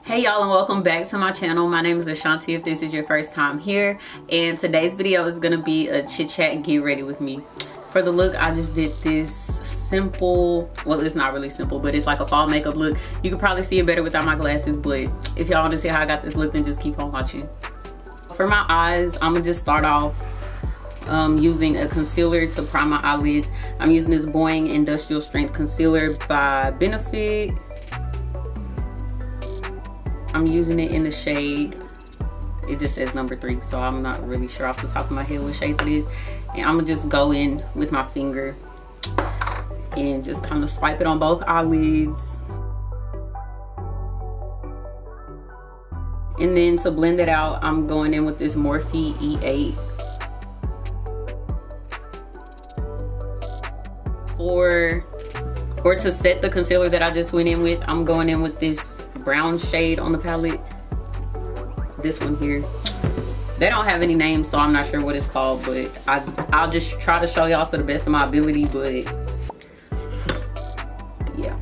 Hey y'all, and welcome back to my channel. My name is Ashanti if this is your first time here, and today's video is gonna be a chit chat get ready with me. For the look, I just did this simple, well, it's not really simple, but it's like a fall makeup look. You could probably see it better without my glasses, but if y'all want to see how I got this look, then just keep on watching. For my eyes, I'm gonna just start off using a concealer to prime my eyelids. I'm using this Boing Industrial Strength Concealer by Benefit. I'm using it in the shade, it just says number 3, so I'm not really sure off the top of my head what shade it is. And I'm gonna just go in with my finger and just kind of swipe it on both eyelids. And then to blend it out, I'm going in with this Morphe E8. Or to set the concealer that I just went in with, I'm going in with this brown shade on the palette, this one here. They don't have any names, so I'm not sure what it's called, but I'll just try to show y'all to the best of my ability. But yeah,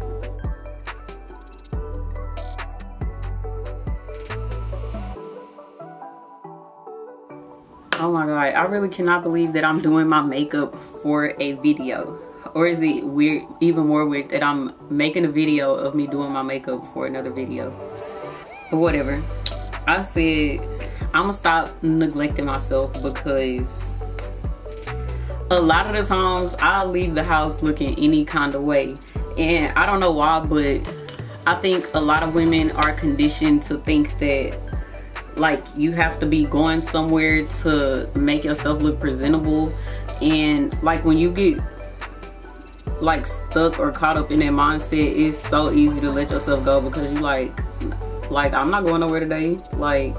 oh my god, I really cannot believe that I'm doing my makeup for a video. Or is it weird, even more weird, that I'm making a video of me doing my makeup for another video? But whatever. I said I'm gonna stop neglecting myself, because a lot of the times I leave the house looking any kind of way. And I don't know why, but I think a lot of women are conditioned to think that like you have to be going somewhere to make yourself look presentable. And like when you get like stuck or caught up in that mindset, it's so easy to let yourself go, because you like I'm not going nowhere today. Like,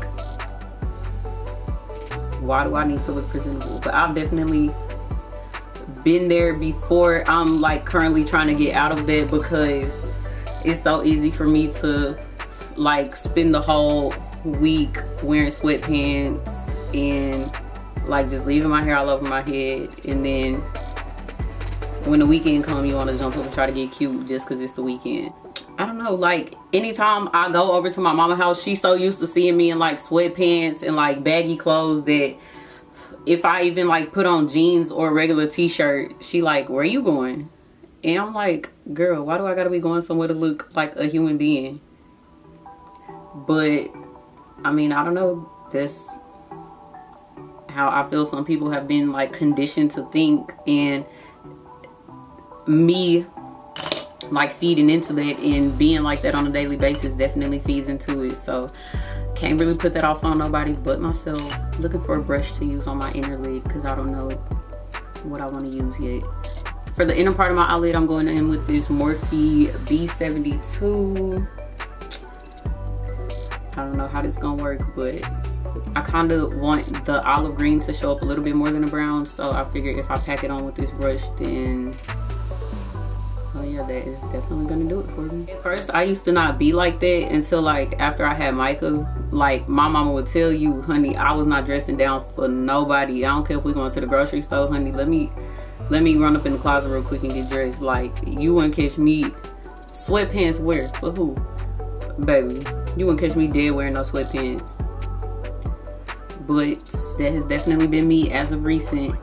why do I need to look presentable? But I've definitely been there before. I'm like currently trying to get out of that, because it's so easy for me to like spend the whole week wearing sweatpants and like just leaving my hair all over my head, and then when the weekend comes, you want to jump up and try to get cute just because it's the weekend. I don't know, like anytime I go over to my mama's house, she's so used to seeing me in like sweatpants and like baggy clothes that if I even like put on jeans or a regular t-shirt, she like, where you going? And I'm like, girl, why do I gotta be going somewhere to look like a human being? But I mean, I don't know, that's how I feel some people have been like conditioned to think, and me like feeding into that and being like that on a daily basis definitely feeds into it. So can't really put that off on nobody but myself. Looking for a brush to use on my inner lid, because I don't know what I want to use yet. For the inner part of my eyelid, I'm going in with this Morphe B72. I don't know how this is gonna work, but I kind of want the olive green to show up a little bit more than the brown, so I figured if I pack it on with this brush, then oh yeah, that is definitely gonna do it for me. At first, I used to not be like that until like after I had Micah. Like my mama would tell you, honey, I was not dressing down for nobody. I don't care if we're going to the grocery store, honey. Let me run up in the closet real quick and get dressed. Like you wouldn't catch me sweatpants where? For who? Baby, you wouldn't catch me dead wearing no sweatpants. But that has definitely been me as of recent.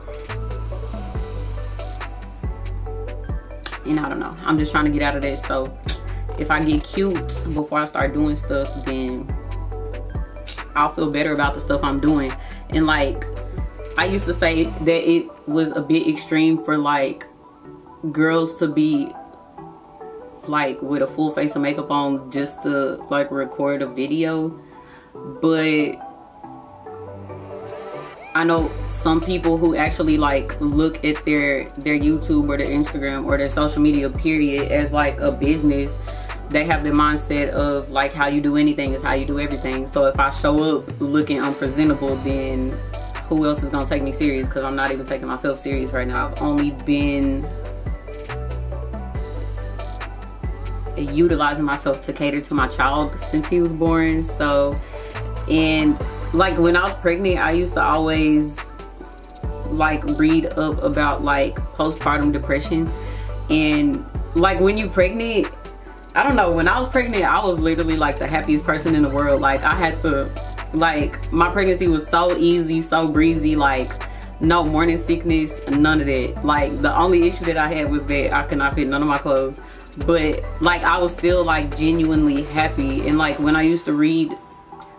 And I don't know, I'm just trying to get out of that. So if I get cute before I start doing stuff, then I'll feel better about the stuff I'm doing. And like I used to say that it was a bit extreme for like girls to be like with a full face of makeup on just to like record a video, but I know some people who actually like look at their YouTube or their Instagram or their social media period as like a business. They have the mindset of like how you do anything is how you do everything. So if I show up looking unpresentable, then who else is gonna take me serious? Because I'm not even taking myself serious right now. I've only been utilizing myself to cater to my child since he was born. So, and like when I was pregnant, I used to always like read up about like postpartum depression. And like when you're pregnant, I don't know, when I was pregnant, I was literally like the happiest person in the world. Like I had to, like my pregnancy was so easy, so breezy, like no morning sickness, none of that. Like the only issue that I had was that I could not fit none of my clothes. But like I was still like genuinely happy. And like when I used to read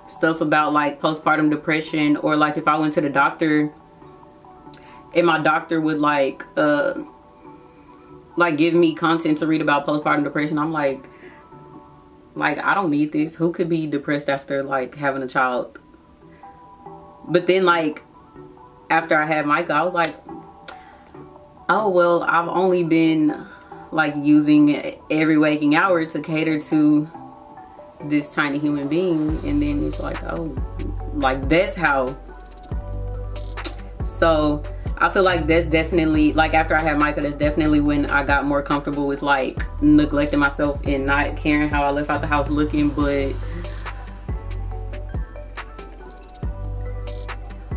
stuff about like postpartum depression, or like if I went to the doctor and my doctor would like give me content to read about postpartum depression, I'm like I don't need this. Who could be depressed after like having a child? But then like after I had Micah, I was like, oh well, I've only been like using every waking hour to cater to this tiny human being. And then it's like, oh, like that's how. So I feel like that's definitely, like after I had Micah, that's definitely when I got more comfortable with like neglecting myself and not caring how I left out the house looking. But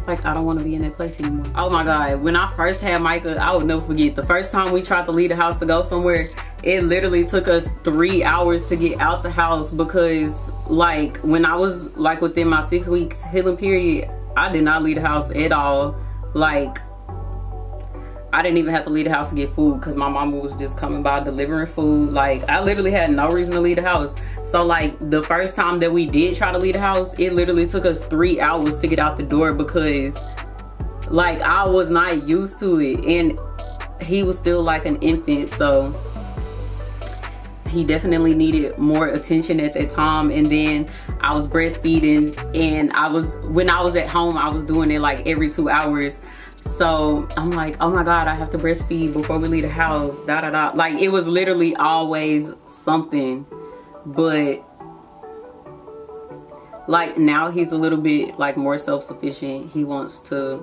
like I don't want to be in that place anymore. Oh my god, when I first had Micah, I would never forget the first time we tried to leave the house to go somewhere. It literally took us 3 hours to get out the house, because like when I was like within my 6 weeks healing period, I did not leave the house at all. Like I didn't even have to leave the house to get food, because my mama was just coming by delivering food. Like I literally had no reason to leave the house. So like the first time that we did try to leave the house, it literally took us 3 hours to get out the door, because like I was not used to it, and he was still like an infant, so he definitely needed more attention at that time. And then I was breastfeeding, and when I was at home, I was doing it like every 2 hours. So I'm like, oh my god, I have to breastfeed before we leave the house, da da da. Like it was literally always something. But like now he's a little bit like more self-sufficient. He wants to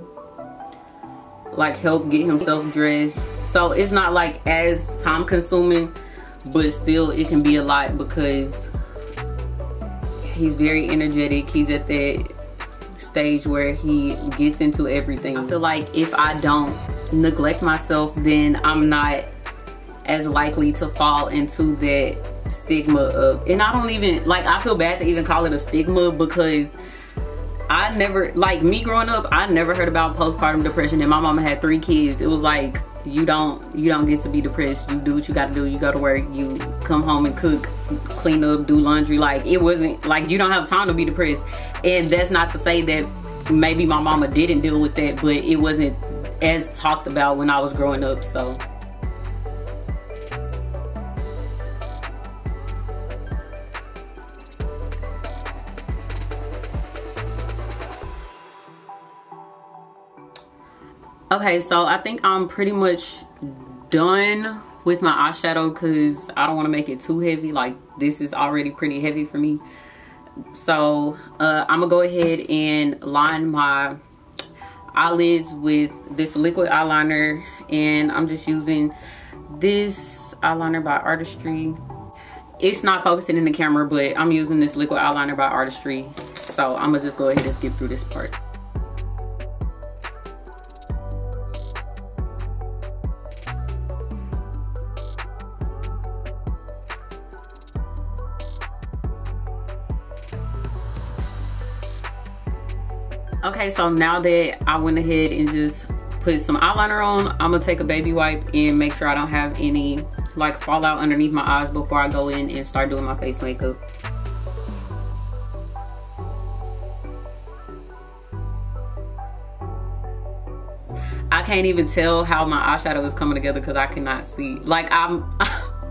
like help get himself dressed, so it's not like as time consuming, but still it can be a lot, because he's very energetic. He's at that stage where he gets into everything. I feel like if I don't neglect myself, then I'm not as likely to fall into that stigma of, and I don't even like, I feel bad to even call it a stigma, because I never, like me growing up, I never heard about postpartum depression. And my mama had 3 kids. It was like, you don't get to be depressed. You do what you gotta do. You go to work, you come home and cook, clean up, do laundry. Like it wasn't like you don't have time to be depressed. And that's not to say that maybe my mama didn't deal with that, but it wasn't as talked about when I was growing up. So okay, so I think I'm pretty much done with my eyeshadow, because I don't want to make it too heavy. Like this is already pretty heavy for me. So I'm gonna go ahead and line my eyelids with this liquid eyeliner, and I'm just using this eyeliner by Artistry. It's not focusing in the camera, but I'm using this liquid eyeliner by Artistry. So I'm gonna just go ahead and skip through this part. Okay, so now that I went ahead and just put some eyeliner on, I'm gonna take a baby wipe and make sure I don't have any like fallout underneath my eyes before I go in and start doing my face makeup. I can't even tell how my eyeshadow is coming together because I cannot see. Like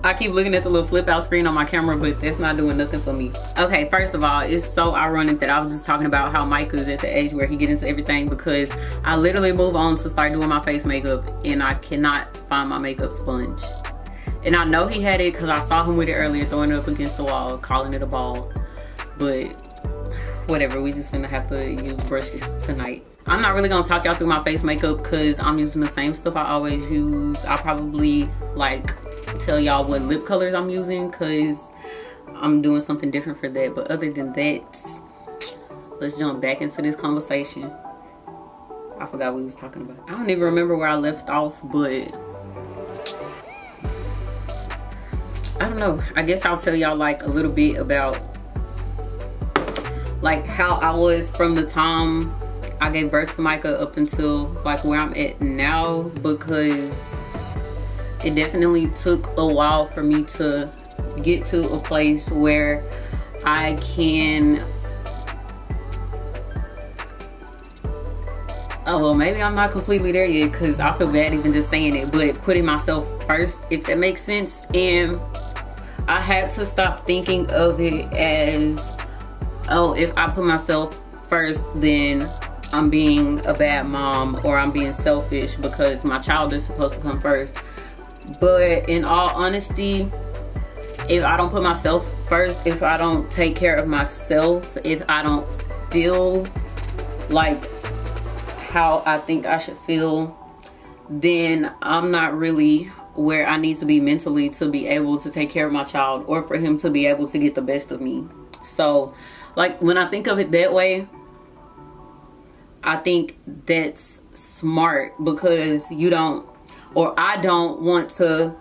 I keep looking at the little flip out screen on my camera, but that's not doing nothing for me. Okay, first of all, it's so ironic that I was just talking about how Micah's at the age where he gets into everything, because I literally move on to start doing my face makeup and I cannot find my makeup sponge. And I know he had it because I saw him with it earlier, throwing it up against the wall, calling it a ball. But whatever, we just finna have to use brushes tonight. I'm not really gonna talk y'all through my face makeup because I'm using the same stuff I always use. I'll probably like tell y'all what lip colors I'm using because I'm doing something different for that. But other than that, let's jump back into this conversation. I forgot what we was talking about. I don't even remember where I left off, but I don't know, I guess I'll tell y'all like a little bit about like how I was from the time I gave birth to Micah up until like where I'm at now, because it definitely took a while for me to get to a place where I can, oh well, maybe I'm not completely there yet because I feel bad even just saying it, but putting myself first, if that makes sense. And I had to stop thinking of it as, oh, if I put myself first, then I'm being a bad mom or I'm being selfish because my child is supposed to come first. But in all honesty, if I don't put myself first, if I don't take care of myself, if I don't feel like how I think I should feel, then I'm not really where I need to be mentally to be able to take care of my child or for him to be able to get the best of me. So like when I think of it that way, I think that's smart, because you don't, or I don't want to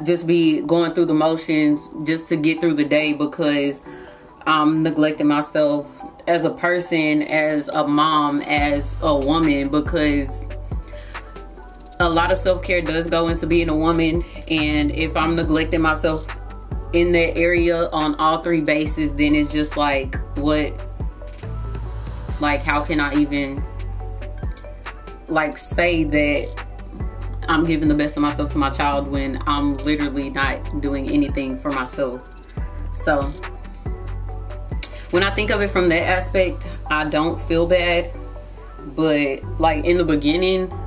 just be going through the motions just to get through the day, because I'm neglecting myself as a person, as a mom, as a woman, because a lot of self-care does go into being a woman. And if I'm neglecting myself in that area on all three bases, then it's just like, what, like how can I even like say that I'm giving the best of myself to my child when I'm literally not doing anything for myself? So when I think of it from that aspect, I don't feel bad. But like in the beginning,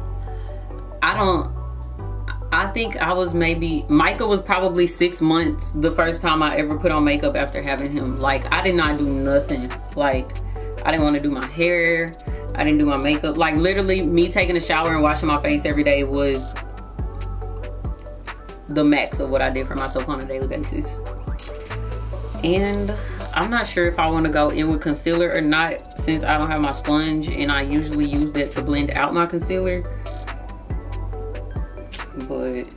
I think I was maybe, Micah was probably 6 months the first time I ever put on makeup after having him. Like I did not do nothing. Like I didn't want to do my hair, I didn't do my makeup. Like literally me taking a shower and washing my face every day was the max of what I did for myself on a daily basis. And I'm not sure if I want to go in with concealer or not, since I don't have my sponge and I usually use that to blend out my concealer. But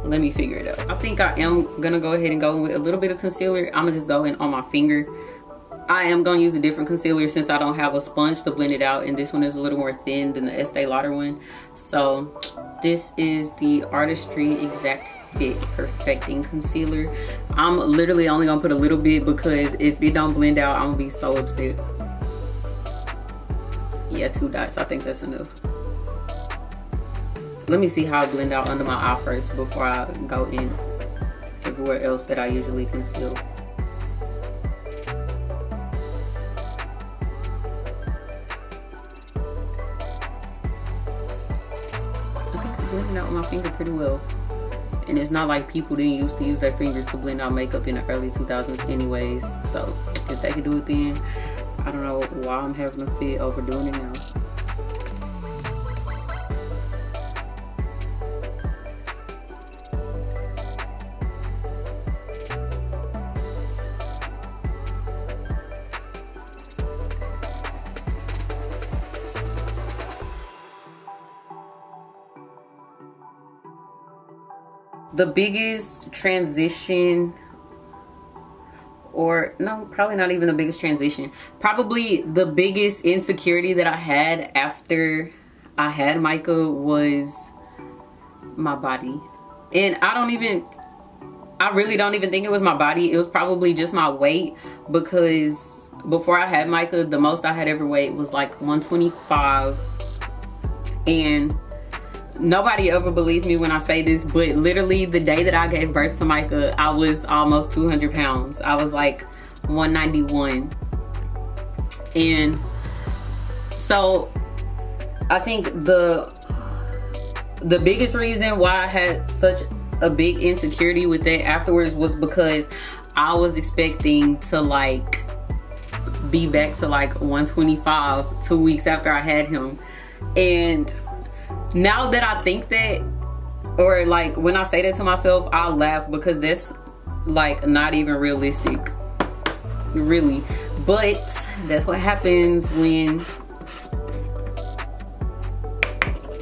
let me figure it out. I think I am gonna go ahead and go with a little bit of concealer. I'm gonna just go in on my finger. I am gonna use a different concealer since I don't have a sponge to blend it out, and this one is a little more thin than the Estee Lauder one. So this is the Artistry Exact Fit Perfecting Concealer. I'm literally only gonna put a little bit, because if it don't blend out, I'm gonna be so upset. Yeah, 2 dots, I think that's enough. Let me see how I blend out under my eye first before I go in everywhere else that I usually conceal. I think I'm blending out with my finger pretty well. And it's not like people didn't used to use their fingers to blend out makeup in the early 2000s anyways. So if they could do it then, I don't know why I'm having a fit over doing it now. The biggest transition, or no, probably not even the biggest transition, probably the biggest insecurity that I had after I had Micah was my body. And I really don't even think it was my body. It was probably just my weight, because before I had Micah, the most I had ever weighed was like 125. And nobody ever believes me when I say this, but literally the day that I gave birth to Micah, I was almost 200 pounds. I was like 191. And so I think the biggest reason why I had such a big insecurity with that afterwards was because I was expecting to like be back to like 125 2 weeks after I had him. And now that I think that, or like when I say that to myself, I laugh, because that's like not even realistic, really. But that's what happens when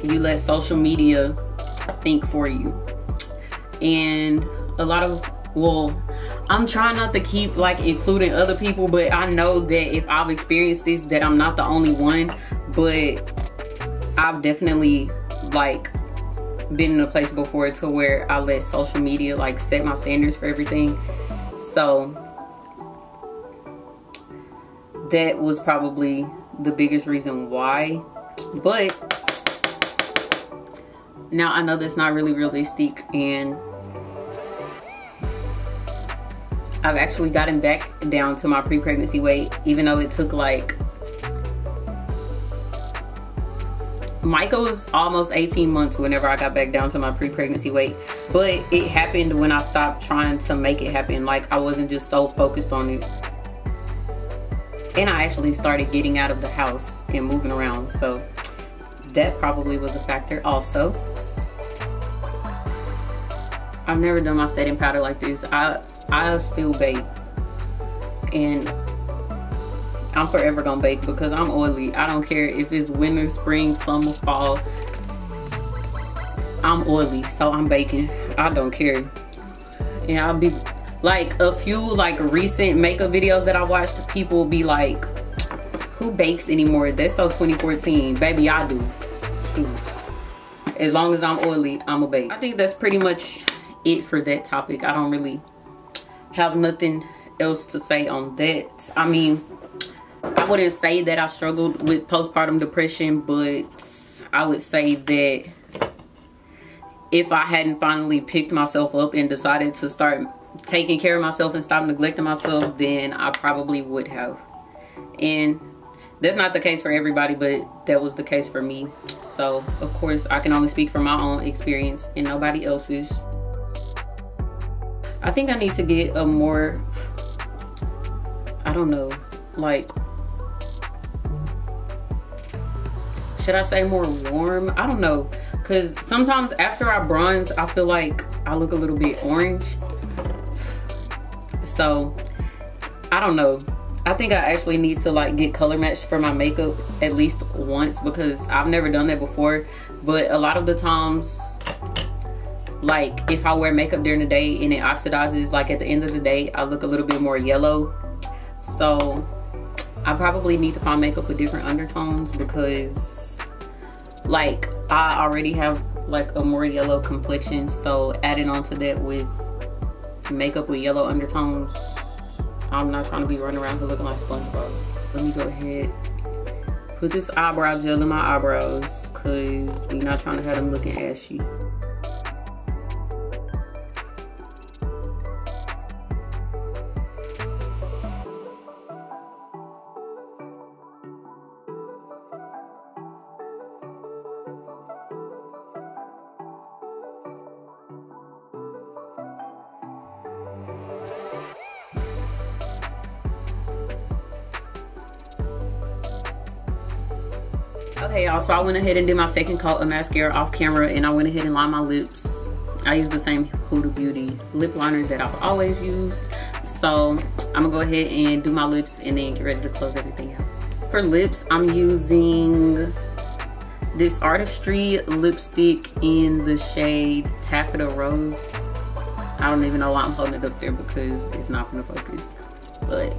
you let social media think for you. and a lot of, well, I'm trying not to keep like including other people, but I know that if I've experienced this, that I'm not the only one. But I've definitely like been in a place before to where I let social media like set my standards for everything. So that was probably the biggest reason why. But now I know that's not really realistic, and I've actually gotten back down to my pre-pregnancy weight, even though it took like, Micah was almost 18 months whenever I got back down to my pre-pregnancy weight. But it happened when I stopped trying to make it happen. Like, I wasn't just so focused on it. And I actually started getting out of the house and moving around. So that probably was a factor also. I've never done my setting powder like this. I still bake. And I'm forever gonna bake because I'm oily. I don't care if it's winter, spring, summer, fall. I'm oily, so I'm baking. I don't care. And I'll be like, a few like recent makeup videos that I watched, people will be like, who bakes anymore? That's so 2014. Baby, I do. Shoot. As long as I'm oily, I'm a bake. I think that's pretty much it for that topic. I don't really have nothing else to say on that. I mean, I wouldn't say that I struggled with postpartum depression, but I would say that if I hadn't finally picked myself up and decided to start taking care of myself and stop neglecting myself, then I probably would have. And that's not the case for everybody, but that was the case for me. So of course I can only speak from my own experience and nobody else's. I think I need to get a more, I don't know, like, should I say more warm? I don't know, because sometimes after I bronze, I feel like I look a little bit orange. So I don't know. I think I actually need to like get color matched for my makeup at least once, because I've never done that before. But a lot of the times, like if I wear makeup during the day and it oxidizes, like at the end of the day, I look a little bit more yellow. So I probably need to find makeup with different undertones, because like I already have like a more yellow complexion. So adding on to that with makeup with yellow undertones, I'm not trying to be running around here looking like SpongeBob. Let me go ahead, put this eyebrow gel in my eyebrows, because we're not trying to have them looking ashy. Okay, y'all, so I went ahead and did my second coat of mascara off camera, and I went ahead and lined my lips. I used the same Huda Beauty lip liner that I've always used. So I'm gonna go ahead and do my lips and then get ready to close everything out. For lips, I'm using this Artistry lipstick in the shade Taffeta Rose. I don't even know why I'm holding it up there, because it's not gonna focus, but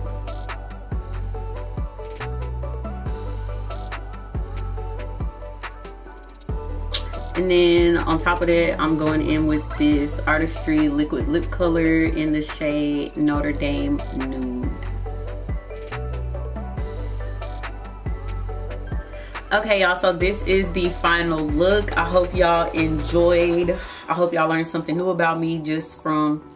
and then on top of that, I'm going in with this Artistry liquid lip color in the shade Notre Dame Nude. Okay, y'all, so this is the final look. I hope y'all enjoyed. I hope y'all learned something new about me just from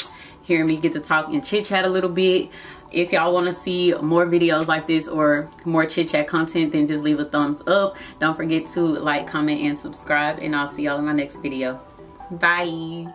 hearing me get to talk and chit chat a little bit. If y'all want to see more videos like this or more chit chat content, then just leave a thumbs up. Don't forget to like, comment, and subscribe, and I'll see y'all in my next video. Bye.